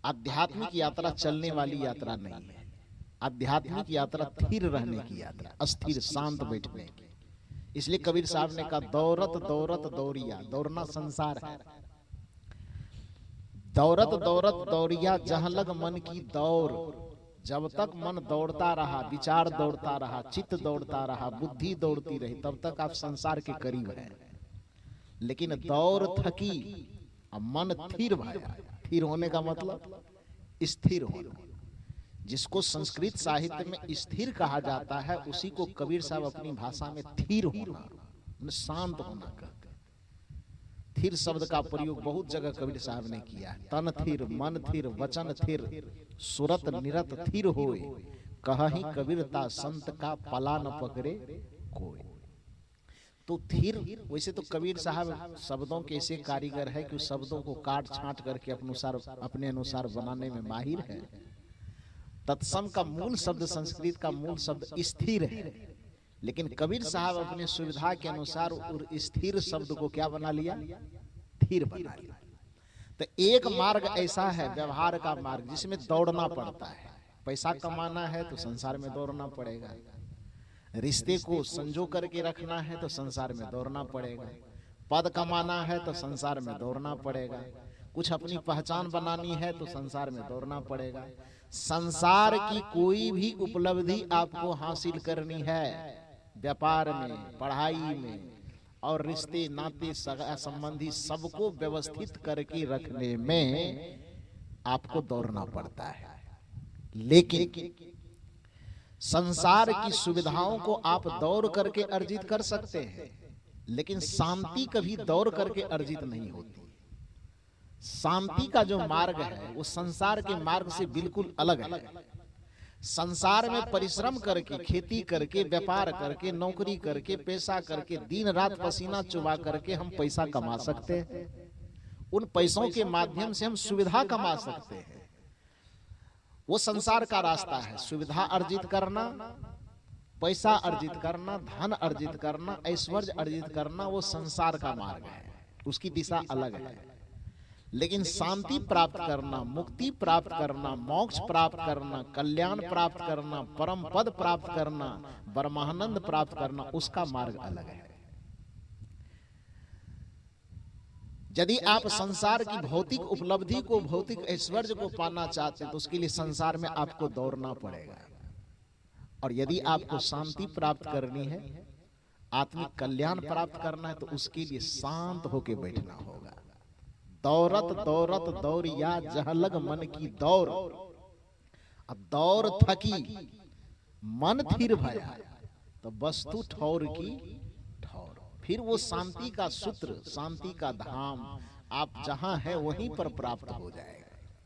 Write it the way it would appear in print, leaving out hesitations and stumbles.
आध्यात्मिक यात्रा चलने वाली यात्रा नहीं है। आध्यात्मिक यात्रा स्थिर रहने की यात्रा, अस्थिर शांत बैठने की। इसलिए कबीर साहब ने कहा दौरत दौरत दौरिया, दौड़ना संसार है। दौरत दौरत दौरिया जहां लग मन की दौड़, जब तक मन दौड़ता रहा, विचार दौड़ता रहा, चित्त दौड़ता रहा, बुद्धि दौड़ती रही, तब तक आप संसार के करीब हैं। लेकिन दौड़ थकी, अब मन स्थिर भया। स्थिर होने का मतलब स्थिर होना। जिसको संस्कृत साहित्य में स्थिर कहा जाता है, उसी को कबीर साहब अपनी भाषा में थीर होना, शांत होना कहते हैं। थीर शब्द का प्रयोग बहुत जगह कबीर साहब ने किया है। तन थीर, मन थीर, वचन थीर, सुरत निरत थीर होए, कहि कबीरता संत का पला न पकड़े कोई। तो थीर, वैसे तो कबीर साहब शब्दों के ऐसे कारीगर है कि उस शब्दों को काट छांट करके अपने अनुसार बनाने में माहिर है। तत्सम का मूल शब्द, संस्कृत का मूल शब्द स्थिर है, लेकिन कबीर साहब अपने सुविधा के अनुसार स्थिर शब्द को क्या बना लिया, थीर बना लिया। तो एक मार्ग ऐसा है, व्यवहार का मार्ग, जिसमें दौड़ना पड़ता है। पैसा कमाना है तो संसार में दौड़ना पड़ेगा, रिश्ते को संजो करके रखना है तो संसार में दौड़ना पड़ेगा, पद कमाना है तो संसार में दौड़ना पड़ेगा, कुछ अपनी पहचान बनानी है तो संसार में दौड़ना पड़ेगा। संसार की कोई भी उपलब्धि आपको हासिल करनी है, व्यापार में, पढ़ाई में, और रिश्ते नाते सगा संबंधी सबको व्यवस्थित करके रखने में आपको दौड़ना पड़ता है। लेकिन संसार की सुविधाओं को आप दौड़ करके अर्जित कर सकते हैं, लेकिन शांति कभी दौड़ करके अर्जित नहीं होती। शांति का जो मार्ग है वो संसार के मार्ग से बिल्कुल अलग है। संसार में परिश्रम करके, खेती करके, व्यापार करके, नौकरी करके, पैसा करके, दिन रात पसीना चुबा करके हम पैसा कमा सकते हैं। उन पैसों के माध्यम से हम सुविधा कमा सकते हैं। वो संसार का रास्ता है। सुविधा अर्जित करना, पैसा अर्जित करना, धन अर्जित करना, ऐश्वर्य अर्जित करना, वो संसार का मार्ग है, उसकी दिशा अलग है। लेकिन शांति प्राप्त करना, मुक्ति प्राप्त करना, मोक्ष प्राप्त करना, कल्याण प्राप्त करना, परम पद प्राप्त करना, ब्रह्मानंद प्राप्त करना, उसका मार्ग अलग है। यदि आप संसार की भौतिक उपलब्धि को, भौतिक ऐश्वर्य को पाना चाहते हैं तो उसके लिए संसार में आपको दौड़ना पड़ेगा। और यदि आपको शांति प्राप्त करनी है, आत्मिक कल्याण प्राप्त करना है, तो उसके लिए शांत होकर बैठना होगा। दौरत दौरत दौरिया जहां लग मन की दौड़, अब दौड़ थकी, मन थिर भया, तो वस्तु ठौर की ठौर। फिर वो शांति का सूत्र, शांति का धाम आप जहां है वहीं पर प्राप्त हो जाएगा।